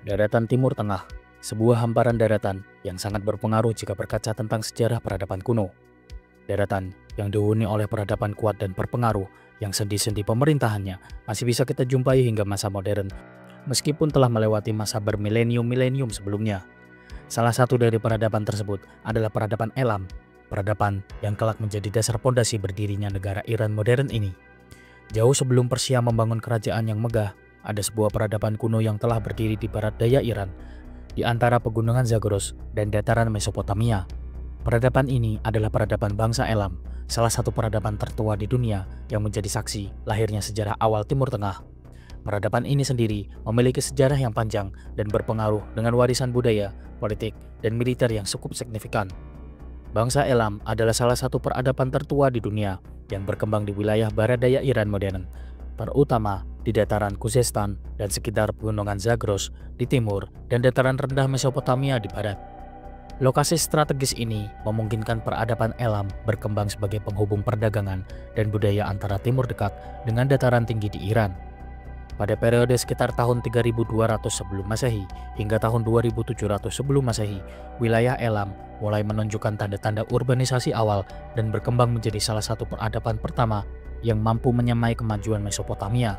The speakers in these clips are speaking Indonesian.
Daratan Timur Tengah, sebuah hamparan daratan yang sangat berpengaruh jika berkaca tentang sejarah peradaban kuno. Daratan yang dihuni oleh peradaban kuat dan berpengaruh yang sendi-sendi pemerintahannya masih bisa kita jumpai hingga masa modern, meskipun telah melewati masa bermilenium-milenium sebelumnya. Salah satu dari peradaban tersebut adalah peradaban Elam, peradaban yang kelak menjadi dasar pondasi berdirinya negara Iran modern ini. Jauh sebelum Persia membangun kerajaan yang megah, ada sebuah peradaban kuno yang telah berdiri di barat daya Iran, di antara pegunungan Zagros dan dataran Mesopotamia. Peradaban ini adalah peradaban bangsa Elam, salah satu peradaban tertua di dunia yang menjadi saksi lahirnya sejarah awal Timur Tengah. Peradaban ini sendiri memiliki sejarah yang panjang dan berpengaruh dengan warisan budaya, politik, dan militer yang cukup signifikan. Bangsa Elam adalah salah satu peradaban tertua di dunia yang berkembang di wilayah barat daya Iran modern, terutama di dataran Khuzestan dan sekitar pegunungan Zagros di timur dan dataran rendah Mesopotamia di barat. Lokasi strategis ini memungkinkan peradaban Elam berkembang sebagai penghubung perdagangan dan budaya antara Timur Dekat dengan dataran tinggi di Iran. Pada periode sekitar tahun 3200 sebelum Masehi hingga tahun 2700 sebelum Masehi, wilayah Elam mulai menunjukkan tanda-tanda urbanisasi awal dan berkembang menjadi salah satu peradaban pertama yang mampu menyamai kemajuan Mesopotamia.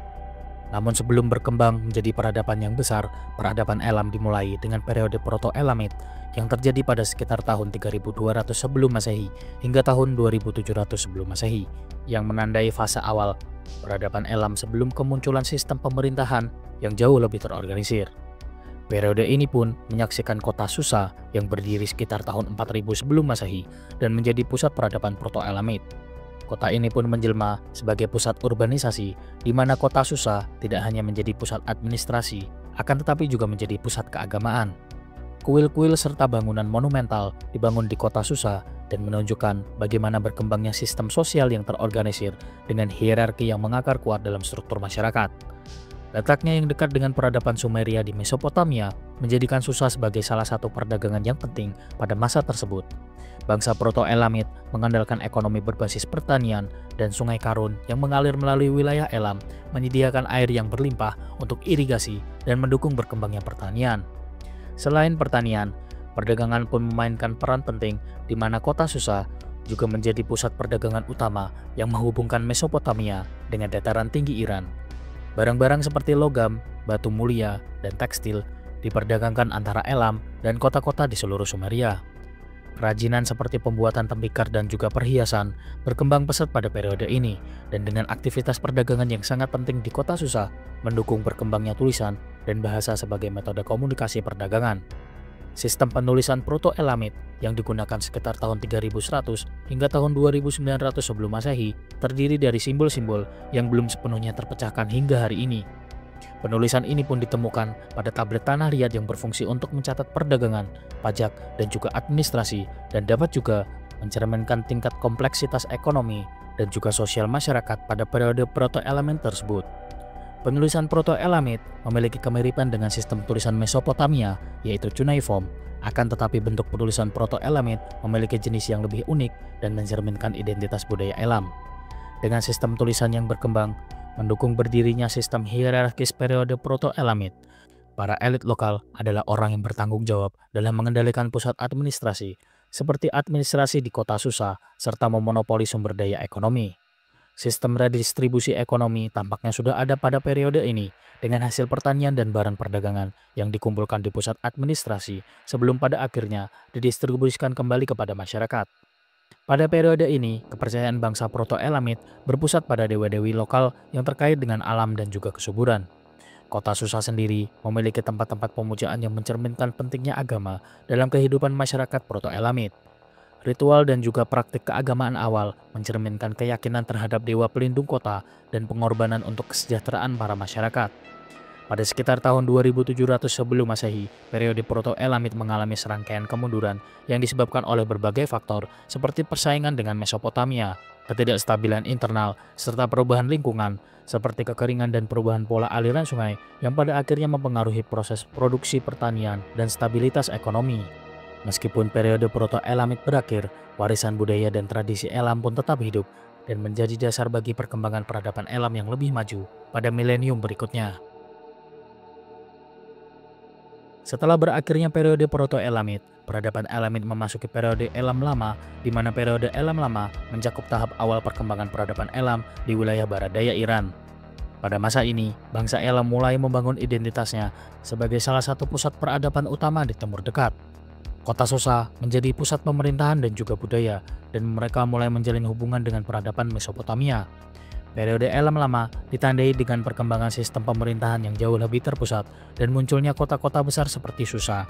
Namun sebelum berkembang menjadi peradaban yang besar, peradaban Elam dimulai dengan periode Proto-Elamit yang terjadi pada sekitar tahun 3200 sebelum Masehi hingga tahun 2700 sebelum Masehi, yang menandai fase awal peradaban Elam sebelum kemunculan sistem pemerintahan yang jauh lebih terorganisir. Periode ini pun menyaksikan kota Susa yang berdiri sekitar tahun 4000 sebelum Masehi dan menjadi pusat peradaban Proto-Elamit. Kota ini pun menjelma sebagai pusat urbanisasi, di mana kota Susa tidak hanya menjadi pusat administrasi, akan tetapi juga menjadi pusat keagamaan. Kuil-kuil serta bangunan monumental dibangun di kota Susa dan menunjukkan bagaimana berkembangnya sistem sosial yang terorganisir dengan hierarki yang mengakar kuat dalam struktur masyarakat. Letaknya yang dekat dengan peradaban Sumeria di Mesopotamia menjadikan Susa sebagai salah satu perdagangan yang penting pada masa tersebut. Bangsa Proto-Elamit mengandalkan ekonomi berbasis pertanian dan Sungai Karun yang mengalir melalui wilayah Elam menyediakan air yang berlimpah untuk irigasi dan mendukung berkembangnya pertanian. Selain pertanian, perdagangan pun memainkan peran penting di mana kota Susa juga menjadi pusat perdagangan utama yang menghubungkan Mesopotamia dengan dataran tinggi Iran. Barang-barang seperti logam, batu mulia, dan tekstil diperdagangkan antara Elam dan kota-kota di seluruh Sumeria. Kerajinan seperti pembuatan tembikar dan juga perhiasan berkembang pesat pada periode ini, dan dengan aktivitas perdagangan yang sangat penting di kota Susa mendukung berkembangnya tulisan dan bahasa sebagai metode komunikasi perdagangan. Sistem penulisan Proto-Elamit yang digunakan sekitar tahun 3100 hingga tahun 2900 sebelum Masehi terdiri dari simbol-simbol yang belum sepenuhnya terpecahkan hingga hari ini. Penulisan ini pun ditemukan pada tablet tanah liat yang berfungsi untuk mencatat perdagangan, pajak, dan juga administrasi, dan dapat juga mencerminkan tingkat kompleksitas ekonomi dan juga sosial masyarakat pada periode Proto-Elamit tersebut. Penulisan Proto-Elamit memiliki kemiripan dengan sistem tulisan Mesopotamia, yaitu cuneiform. Akan tetapi bentuk penulisan Proto-Elamit memiliki jenis yang lebih unik dan mencerminkan identitas budaya Elam. Dengan sistem tulisan yang berkembang, mendukung berdirinya sistem hierarkis periode Proto-Elamit. Para elit lokal adalah orang yang bertanggung jawab dalam mengendalikan pusat administrasi, seperti administrasi di kota Susa, serta memonopoli sumber daya ekonomi. Sistem redistribusi ekonomi tampaknya sudah ada pada periode ini, dengan hasil pertanian dan barang perdagangan yang dikumpulkan di pusat administrasi sebelum pada akhirnya didistribusikan kembali kepada masyarakat. Pada periode ini, kepercayaan bangsa Proto-Elamit berpusat pada dewa-dewi lokal yang terkait dengan alam dan juga kesuburan. Kota Susa sendiri memiliki tempat-tempat pemujaan yang mencerminkan pentingnya agama dalam kehidupan masyarakat Proto-Elamit. Ritual dan juga praktik keagamaan awal mencerminkan keyakinan terhadap dewa pelindung kota dan pengorbanan untuk kesejahteraan para masyarakat. Pada sekitar tahun 2700 sebelum Masehi, periode Proto-Elamit mengalami serangkaian kemunduran yang disebabkan oleh berbagai faktor seperti persaingan dengan Mesopotamia, ketidakstabilan internal, serta perubahan lingkungan seperti kekeringan dan perubahan pola aliran sungai yang pada akhirnya mempengaruhi proses produksi pertanian dan stabilitas ekonomi. Meskipun periode Proto-Elamit berakhir, warisan budaya dan tradisi Elam pun tetap hidup dan menjadi dasar bagi perkembangan peradaban Elam yang lebih maju pada milenium berikutnya. Setelah berakhirnya periode Proto-Elamid, peradaban Elamid memasuki periode Elam Lama, di mana periode Elam Lama mencakup tahap awal perkembangan peradaban Elam di wilayah barat daya Iran. Pada masa ini, bangsa Elam mulai membangun identitasnya sebagai salah satu pusat peradaban utama di Timur Dekat. Kota Susa menjadi pusat pemerintahan dan juga budaya, dan mereka mulai menjalin hubungan dengan peradaban Mesopotamia. Periode Elam Lama ditandai dengan perkembangan sistem pemerintahan yang jauh lebih terpusat dan munculnya kota-kota besar seperti Susa,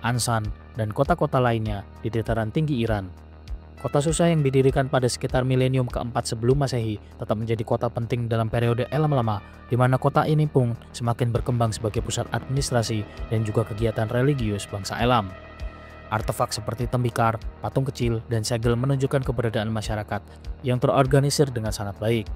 Ansan, dan kota-kota lainnya di dataran tinggi Iran. Kota Susa yang didirikan pada sekitar milenium keempat sebelum Masehi tetap menjadi kota penting dalam periode Elam Lama, di mana kota ini pun semakin berkembang sebagai pusat administrasi dan juga kegiatan religius bangsa Elam. Artefak seperti tembikar, patung kecil, dan segel menunjukkan keberadaan masyarakat yang terorganisir dengan sangat baik.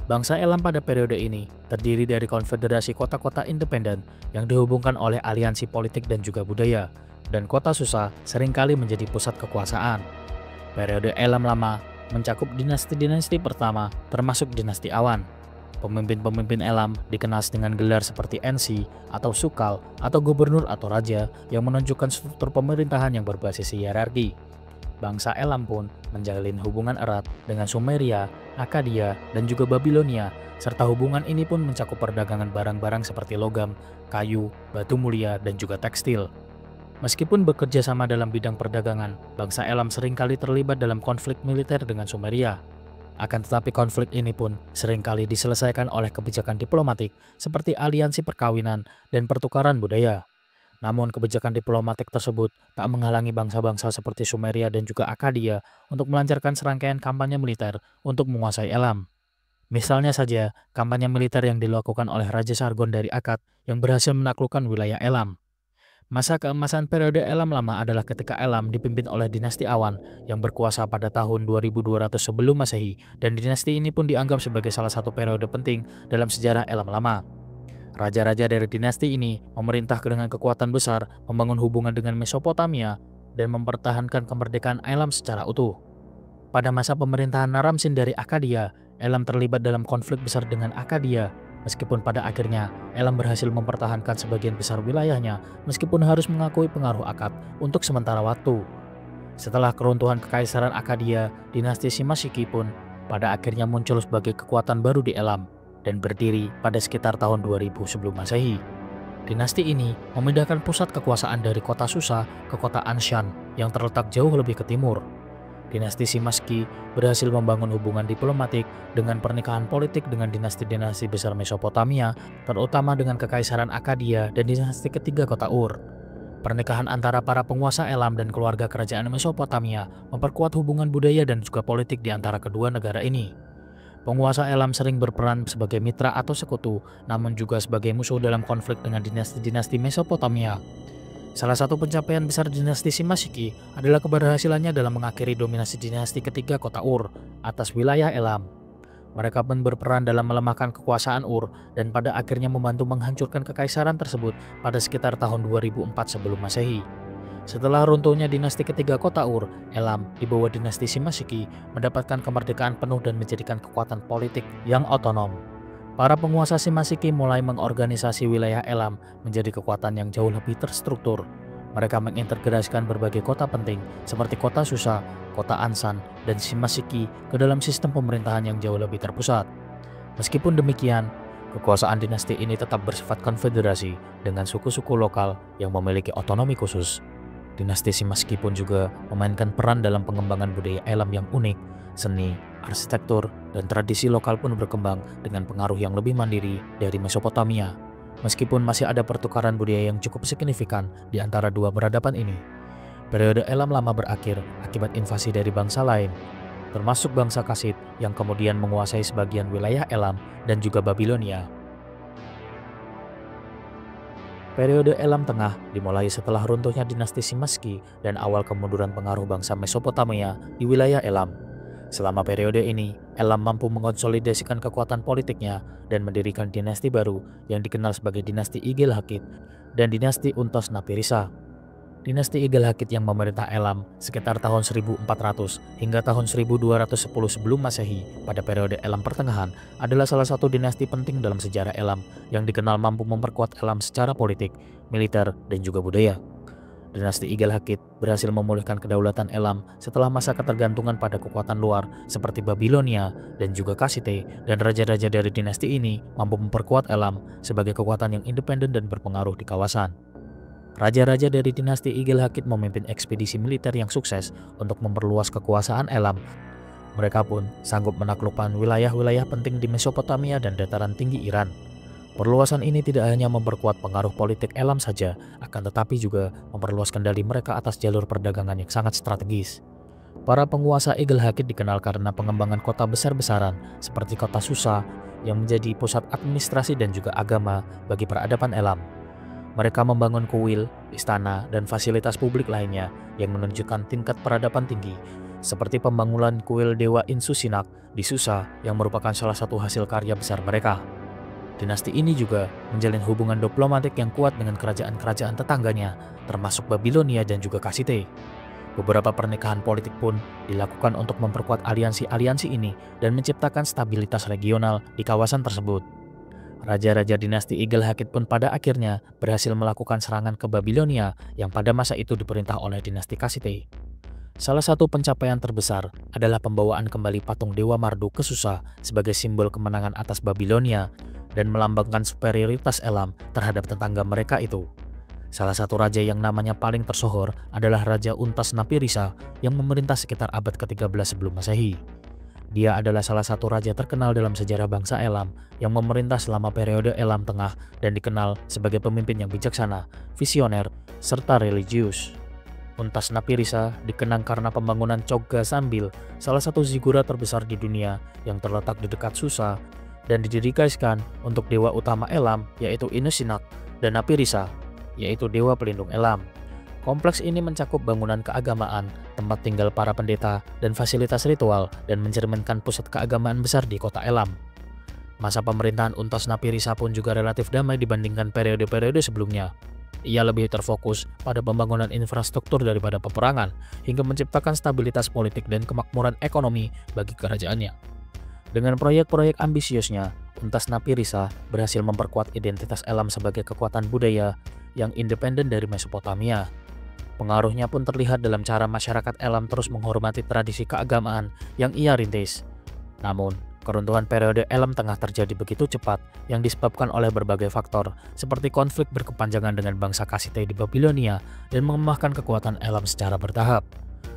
Bangsa Elam pada periode ini terdiri dari konfederasi kota-kota independen yang dihubungkan oleh aliansi politik dan juga budaya, dan kota Susa seringkali menjadi pusat kekuasaan. Periode Elam Lama mencakup dinasti-dinasti pertama termasuk dinasti Awan. Pemimpin-pemimpin Elam dikenal dengan gelar seperti Ensi atau Sukal atau gubernur atau raja yang menunjukkan struktur pemerintahan yang berbasis hierarki. Bangsa Elam pun menjalin hubungan erat dengan Sumeria, Akkadia, dan juga Babilonia, serta hubungan ini pun mencakup perdagangan barang-barang seperti logam, kayu, batu mulia, dan juga tekstil. Meskipun bekerja sama dalam bidang perdagangan, bangsa Elam seringkali terlibat dalam konflik militer dengan Sumeria. Akan tetapi konflik ini pun seringkali diselesaikan oleh kebijakan diplomatik seperti aliansi perkawinan dan pertukaran budaya. Namun kebijakan diplomatik tersebut tak menghalangi bangsa-bangsa seperti Sumeria dan juga Akkadia untuk melancarkan serangkaian kampanye militer untuk menguasai Elam. Misalnya saja, kampanye militer yang dilakukan oleh Raja Sargon dari Akkad yang berhasil menaklukkan wilayah Elam. Masa keemasan periode Elam Lama adalah ketika Elam dipimpin oleh dinasti Awan yang berkuasa pada tahun 2200 sebelum Masehi, dan dinasti ini pun dianggap sebagai salah satu periode penting dalam sejarah Elam Lama. Raja-raja dari dinasti ini memerintah dengan kekuatan besar, membangun hubungan dengan Mesopotamia, dan mempertahankan kemerdekaan Elam secara utuh. Pada masa pemerintahan Naram-Sin dari Akkadia, Elam terlibat dalam konflik besar dengan Akkadia. Meskipun pada akhirnya Elam berhasil mempertahankan sebagian besar wilayahnya, meskipun harus mengakui pengaruh Akkad untuk sementara waktu. Setelah keruntuhan kekaisaran Akkadia, dinasti Shimashiki pun pada akhirnya muncul sebagai kekuatan baru di Elam dan berdiri pada sekitar tahun 2000 sebelum Masehi. Dinasti ini memindahkan pusat kekuasaan dari kota Susa ke kota Anshan yang terletak jauh lebih ke timur. Dinasti Shimashiki berhasil membangun hubungan diplomatik dengan pernikahan politik dengan dinasti-dinasti besar Mesopotamia, terutama dengan kekaisaran Akkadia dan dinasti ketiga kota Ur. Pernikahan antara para penguasa Elam dan keluarga kerajaan Mesopotamia memperkuat hubungan budaya dan juga politik di antara kedua negara ini. Penguasa Elam sering berperan sebagai mitra atau sekutu, namun juga sebagai musuh dalam konflik dengan dinasti-dinasti Mesopotamia. Salah satu pencapaian besar dinasti Shimashiki adalah keberhasilannya dalam mengakhiri dominasi dinasti ketiga kota Ur atas wilayah Elam. Mereka pun berperan dalam melemahkan kekuasaan Ur dan pada akhirnya membantu menghancurkan kekaisaran tersebut pada sekitar tahun 2004 sebelum Masehi. Setelah runtuhnya dinasti ketiga kota Ur, Elam di bawah dinasti Shimashiki mendapatkan kemerdekaan penuh dan menjadikan kekuatan politik yang otonom. Para penguasa Shimashiki mulai mengorganisasi wilayah Elam menjadi kekuatan yang jauh lebih terstruktur. Mereka mengintegrasikan berbagai kota penting seperti kota Susa, kota Ansan, dan Shimashiki ke dalam sistem pemerintahan yang jauh lebih terpusat. Meskipun demikian, kekuasaan dinasti ini tetap bersifat konfederasi dengan suku-suku lokal yang memiliki otonomi khusus. Dinasti Shimashiki pun juga memainkan peran dalam pengembangan budaya Elam yang unik, seni, arsitektur, dan tradisi lokal pun berkembang dengan pengaruh yang lebih mandiri dari Mesopotamia. Meskipun masih ada pertukaran budaya yang cukup signifikan di antara dua peradaban ini, periode Elam Lama berakhir akibat invasi dari bangsa lain, termasuk bangsa Kasid yang kemudian menguasai sebagian wilayah Elam dan juga Babilonia. Periode Elam Tengah dimulai setelah runtuhnya dinasti Shimashiki dan awal kemunduran pengaruh bangsa Mesopotamia di wilayah Elam. Selama periode ini, Elam mampu mengonsolidasikan kekuatan politiknya dan mendirikan dinasti baru yang dikenal sebagai dinasti Igil Hakid dan dinasti Untos Napirisa. Dinasti Igelhakit yang memerintah Elam sekitar tahun 1400 hingga tahun 1210 sebelum Masehi pada periode Elam Pertengahan adalah salah satu dinasti penting dalam sejarah Elam yang dikenal mampu memperkuat Elam secara politik, militer, dan juga budaya. Dinasti Igelhakit berhasil memulihkan kedaulatan Elam setelah masa ketergantungan pada kekuatan luar seperti Babilonia dan juga Kassite, dan raja-raja dari dinasti ini mampu memperkuat Elam sebagai kekuatan yang independen dan berpengaruh di kawasan. Raja-raja dari dinasti Igelhakit memimpin ekspedisi militer yang sukses untuk memperluas kekuasaan Elam. Mereka pun sanggup menaklukkan wilayah-wilayah penting di Mesopotamia dan dataran tinggi Iran. Perluasan ini tidak hanya memperkuat pengaruh politik Elam saja, akan tetapi juga memperluas kendali mereka atas jalur perdagangan yang sangat strategis. Para penguasa Igelhakit dikenal karena pengembangan kota besar-besaran seperti kota Susa yang menjadi pusat administrasi dan juga agama bagi peradaban Elam. Mereka membangun kuil, istana, dan fasilitas publik lainnya yang menunjukkan tingkat peradaban tinggi, seperti pembangunan kuil Dewa Insusinak di Susa yang merupakan salah satu hasil karya besar mereka. Dinasti ini juga menjalin hubungan diplomatik yang kuat dengan kerajaan-kerajaan tetangganya, termasuk Babilonia dan juga Kassite. Beberapa pernikahan politik pun dilakukan untuk memperkuat aliansi-aliansi ini dan menciptakan stabilitas regional di kawasan tersebut. Raja-raja dinasti Igelhakit pun pada akhirnya berhasil melakukan serangan ke Babilonia yang pada masa itu diperintah oleh dinasti Kassite. Salah satu pencapaian terbesar adalah pembawaan kembali patung Dewa Marduk ke Susa sebagai simbol kemenangan atas Babilonia dan melambangkan superioritas Elam terhadap tetangga mereka itu. Salah satu raja yang namanya paling tersohor adalah Raja Untas Napirisa yang memerintah sekitar abad ke-13 sebelum Masehi. Dia adalah salah satu raja terkenal dalam sejarah bangsa Elam yang memerintah selama periode Elam Tengah dan dikenal sebagai pemimpin yang bijaksana, visioner, serta religius. Untas Napirisa dikenang karena pembangunan Chogga Zambil, salah satu ziggurat terbesar di dunia yang terletak di dekat Susa, dan didedikasikan untuk dewa utama Elam yaitu Inusinak dan Napirisa yaitu dewa pelindung Elam. Kompleks ini mencakup bangunan keagamaan, tempat tinggal para pendeta, dan fasilitas ritual dan mencerminkan pusat keagamaan besar di kota Elam. Masa pemerintahan Untas Napirisa pun juga relatif damai dibandingkan periode-periode sebelumnya. Ia lebih terfokus pada pembangunan infrastruktur daripada peperangan hingga menciptakan stabilitas politik dan kemakmuran ekonomi bagi kerajaannya. Dengan proyek-proyek ambisiusnya, Untas Napirisa berhasil memperkuat identitas Elam sebagai kekuatan budaya yang independen dari Mesopotamia. Pengaruhnya pun terlihat dalam cara masyarakat Elam terus menghormati tradisi keagamaan yang ia rintis. Namun, keruntuhan periode Elam Tengah terjadi begitu cepat yang disebabkan oleh berbagai faktor seperti konflik berkepanjangan dengan bangsa Kassite di Babilonia dan melemahkan kekuatan Elam secara bertahap.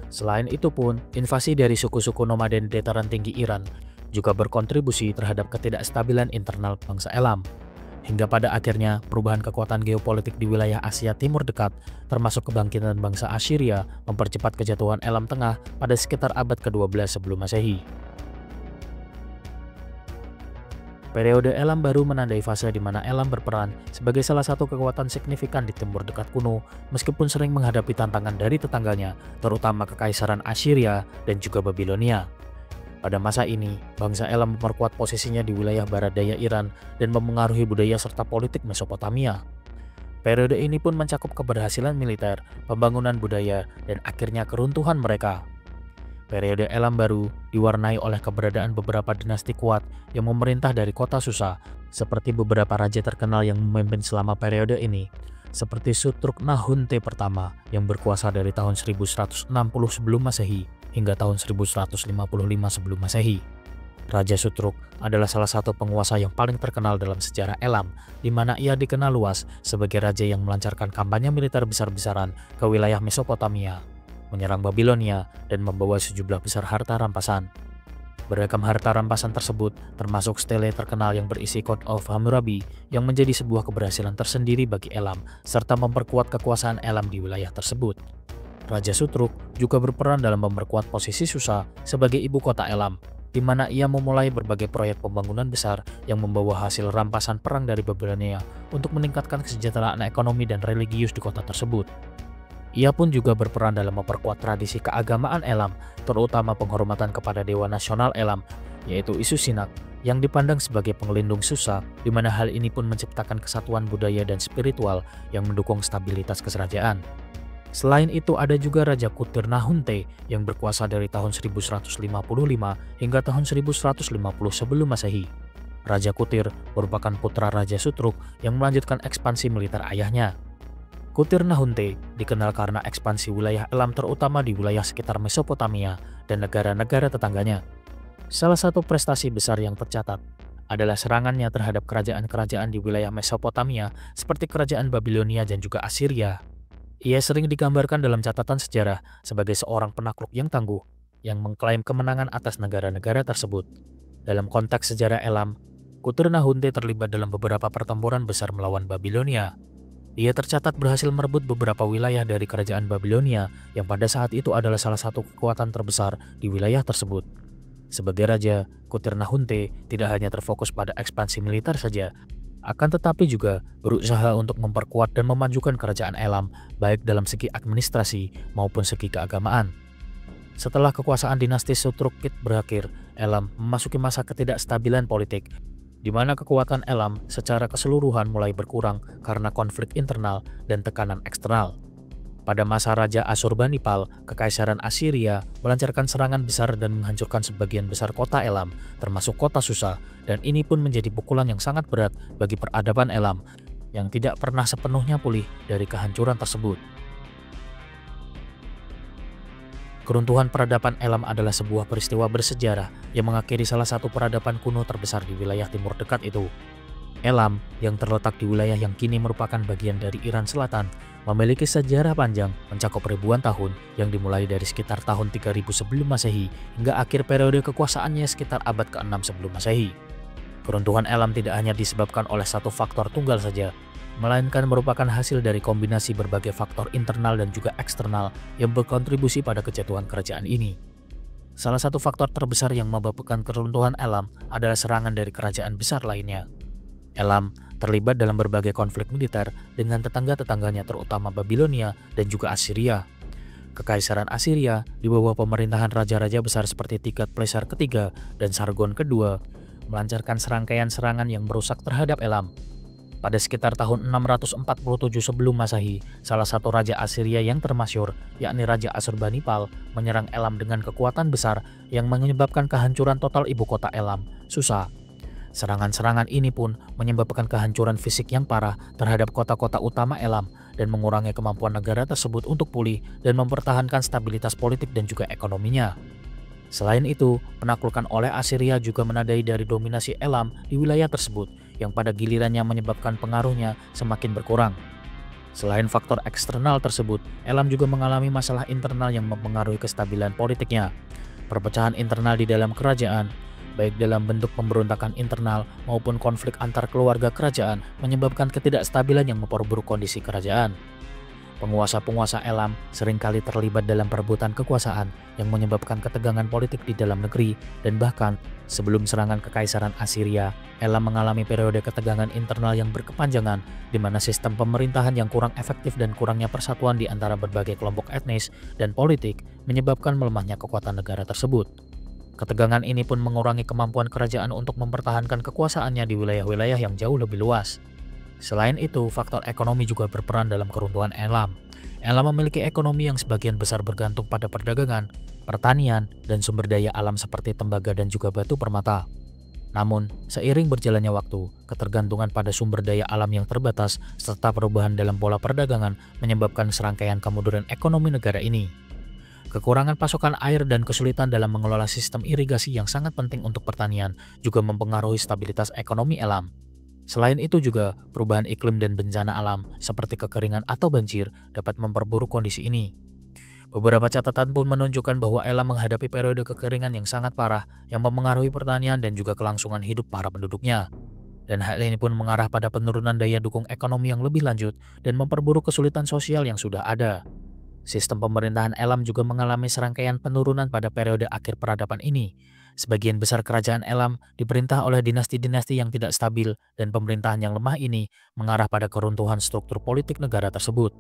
Selain itu pun, invasi dari suku-suku nomaden di dataran tinggi Iran juga berkontribusi terhadap ketidakstabilan internal bangsa Elam. Hingga pada akhirnya perubahan kekuatan geopolitik di wilayah Asia Timur dekat, termasuk kebangkitan bangsa Assyria, mempercepat kejatuhan Elam Tengah pada sekitar abad ke-12 sebelum Masehi. Periode Elam baru menandai fase di mana Elam berperan sebagai salah satu kekuatan signifikan di Timur Dekat kuno, meskipun sering menghadapi tantangan dari tetangganya, terutama Kekaisaran Assyria dan juga Babilonia. Pada masa ini, bangsa Elam memperkuat posisinya di wilayah barat daya Iran dan memengaruhi budaya serta politik Mesopotamia. Periode ini pun mencakup keberhasilan militer, pembangunan budaya, dan akhirnya keruntuhan mereka. Periode Elam baru diwarnai oleh keberadaan beberapa dinasti kuat yang memerintah dari kota Susa, seperti beberapa raja terkenal yang memimpin selama periode ini, seperti Sutruk-Nahunte pertama yang berkuasa dari tahun 1160 sebelum Masehi hingga tahun 1155 sebelum Masehi. Raja Sutruk adalah salah satu penguasa yang paling terkenal dalam sejarah Elam, di mana ia dikenal luas sebagai raja yang melancarkan kampanye militer besar-besaran ke wilayah Mesopotamia, menyerang Babilonia, dan membawa sejumlah besar harta rampasan. Beragam harta rampasan tersebut termasuk stele terkenal yang berisi Code of Hammurabi yang menjadi sebuah keberhasilan tersendiri bagi Elam, serta memperkuat kekuasaan Elam di wilayah tersebut. Raja Sutruk juga berperan dalam memperkuat posisi Susa sebagai ibu kota Elam, di mana ia memulai berbagai proyek pembangunan besar yang membawa hasil rampasan perang dari Babilonia untuk meningkatkan kesejahteraan ekonomi dan religius di kota tersebut. Ia pun juga berperan dalam memperkuat tradisi keagamaan Elam, terutama penghormatan kepada dewa nasional Elam, yaitu Isusinak, yang dipandang sebagai pengelindung Susa, di mana hal ini pun menciptakan kesatuan budaya dan spiritual yang mendukung stabilitas kerajaan. Selain itu ada juga Raja Kutirnahunte yang berkuasa dari tahun 1155 hingga tahun 1150 sebelum Masehi. Raja Kutir merupakan putra Raja Sutruk yang melanjutkan ekspansi militer ayahnya. Kutirnahunte dikenal karena ekspansi wilayah Elam terutama di wilayah sekitar Mesopotamia dan negara-negara tetangganya. Salah satu prestasi besar yang tercatat adalah serangannya terhadap kerajaan-kerajaan di wilayah Mesopotamia seperti kerajaan Babilonia dan juga Assyria. Ia sering digambarkan dalam catatan sejarah sebagai seorang penakluk yang tangguh yang mengklaim kemenangan atas negara-negara tersebut. Dalam konteks sejarah Elam, Kutirnahunte terlibat dalam beberapa pertempuran besar melawan Babilonia. Ia tercatat berhasil merebut beberapa wilayah dari kerajaan Babilonia yang pada saat itu adalah salah satu kekuatan terbesar di wilayah tersebut. Sebagai raja, Kutirnahunte tidak hanya terfokus pada ekspansi militer saja, akan tetapi juga berusaha untuk memperkuat dan memajukan kerajaan Elam baik dalam segi administrasi maupun segi keagamaan. Setelah kekuasaan dinasti Sutrukit berakhir, Elam memasuki masa ketidakstabilan politik, di mana kekuatan Elam secara keseluruhan mulai berkurang karena konflik internal dan tekanan eksternal. Pada masa Raja Asurbanipal, Kekaisaran Assyria melancarkan serangan besar dan menghancurkan sebagian besar kota Elam, termasuk kota Susa, dan ini pun menjadi pukulan yang sangat berat bagi peradaban Elam yang tidak pernah sepenuhnya pulih dari kehancuran tersebut. Keruntuhan peradaban Elam adalah sebuah peristiwa bersejarah yang mengakhiri salah satu peradaban kuno terbesar di wilayah timur dekat itu. Elam, yang terletak di wilayah yang kini merupakan bagian dari Iran Selatan, memiliki sejarah panjang mencakup ribuan tahun yang dimulai dari sekitar tahun 3000 sebelum Masehi hingga akhir periode kekuasaannya sekitar abad ke-6 sebelum Masehi. Keruntuhan Elam tidak hanya disebabkan oleh satu faktor tunggal saja, melainkan merupakan hasil dari kombinasi berbagai faktor internal dan juga eksternal yang berkontribusi pada kejatuhan kerajaan ini. Salah satu faktor terbesar yang menyebabkan keruntuhan Elam adalah serangan dari kerajaan besar lainnya. Elam terlibat dalam berbagai konflik militer dengan tetangga-tetangganya terutama Babilonia dan juga Assyria. Kekaisaran Assyria di bawah pemerintahan raja-raja besar seperti Tiglat-Pileser ketiga dan Sargon kedua melancarkan serangkaian serangan yang merusak terhadap Elam. Pada sekitar tahun 647 sebelum Masehi, salah satu raja Assyria yang termasyhur, yakni Raja Asurbanipal, menyerang Elam dengan kekuatan besar yang menyebabkan kehancuran total ibu kota Elam, Susa. Serangan-serangan ini pun menyebabkan kehancuran fisik yang parah terhadap kota-kota utama Elam dan mengurangi kemampuan negara tersebut untuk pulih dan mempertahankan stabilitas politik dan juga ekonominya. Selain itu, penaklukan oleh Assyria juga menandai dari dominasi Elam di wilayah tersebut yang pada gilirannya menyebabkan pengaruhnya semakin berkurang. Selain faktor eksternal tersebut, Elam juga mengalami masalah internal yang mempengaruhi kestabilan politiknya. Perpecahan internal di dalam kerajaan, baik dalam bentuk pemberontakan internal maupun konflik antar keluarga kerajaan, menyebabkan ketidakstabilan yang memperburuk kondisi kerajaan. Penguasa-penguasa Elam seringkali terlibat dalam perebutan kekuasaan yang menyebabkan ketegangan politik di dalam negeri, dan bahkan sebelum serangan Kekaisaran Assyria, Elam mengalami periode ketegangan internal yang berkepanjangan di mana sistem pemerintahan yang kurang efektif dan kurangnya persatuan di antara berbagai kelompok etnis dan politik menyebabkan melemahnya kekuatan negara tersebut. Ketegangan ini pun mengurangi kemampuan kerajaan untuk mempertahankan kekuasaannya di wilayah-wilayah yang jauh lebih luas. Selain itu, faktor ekonomi juga berperan dalam keruntuhan Elam. Elam memiliki ekonomi yang sebagian besar bergantung pada perdagangan, pertanian, dan sumber daya alam seperti tembaga dan juga batu permata. Namun, seiring berjalannya waktu, ketergantungan pada sumber daya alam yang terbatas serta perubahan dalam pola perdagangan menyebabkan serangkaian kemunduran ekonomi negara ini. Kekurangan pasokan air dan kesulitan dalam mengelola sistem irigasi yang sangat penting untuk pertanian juga mempengaruhi stabilitas ekonomi Elam. Selain itu juga, perubahan iklim dan bencana alam seperti kekeringan atau banjir dapat memperburuk kondisi ini. Beberapa catatan pun menunjukkan bahwa Elam menghadapi periode kekeringan yang sangat parah yang mempengaruhi pertanian dan juga kelangsungan hidup para penduduknya. Dan hal ini pun mengarah pada penurunan daya dukung ekonomi yang lebih lanjut dan memperburuk kesulitan sosial yang sudah ada. Sistem pemerintahan Elam juga mengalami serangkaian penurunan pada periode akhir peradaban ini. Sebagian besar kerajaan Elam diperintah oleh dinasti-dinasti yang tidak stabil, dan pemerintahan yang lemah ini mengarah pada keruntuhan struktur politik negara tersebut.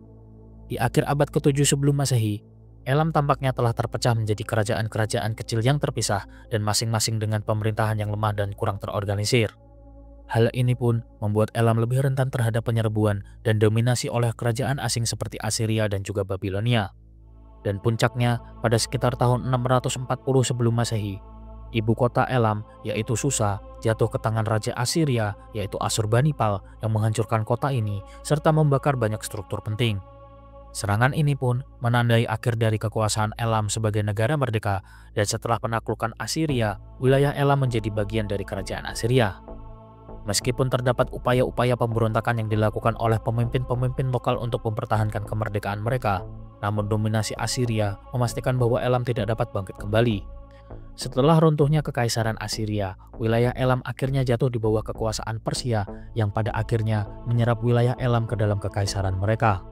Di akhir abad ke-7 sebelum Masehi, Elam tampaknya telah terpecah menjadi kerajaan-kerajaan kecil yang terpisah dan masing-masing dengan pemerintahan yang lemah dan kurang terorganisir. Hal ini pun membuat Elam lebih rentan terhadap penyerbuan dan dominasi oleh kerajaan asing seperti Assyria dan juga Babilonia. Dan puncaknya, pada sekitar tahun 640 sebelum Masehi, ibu kota Elam, yaitu Susa, jatuh ke tangan Raja Assyria, yaitu Asurbanipal, yang menghancurkan kota ini serta membakar banyak struktur penting. Serangan ini pun menandai akhir dari kekuasaan Elam sebagai negara merdeka, dan setelah penaklukan Assyria, wilayah Elam menjadi bagian dari kerajaan Assyria. Meskipun terdapat upaya-upaya pemberontakan yang dilakukan oleh pemimpin-pemimpin lokal untuk mempertahankan kemerdekaan mereka, namun dominasi Assyria memastikan bahwa Elam tidak dapat bangkit kembali. Setelah runtuhnya kekaisaran Assyria, wilayah Elam akhirnya jatuh di bawah kekuasaan Persia yang pada akhirnya menyerap wilayah Elam ke dalam kekaisaran mereka.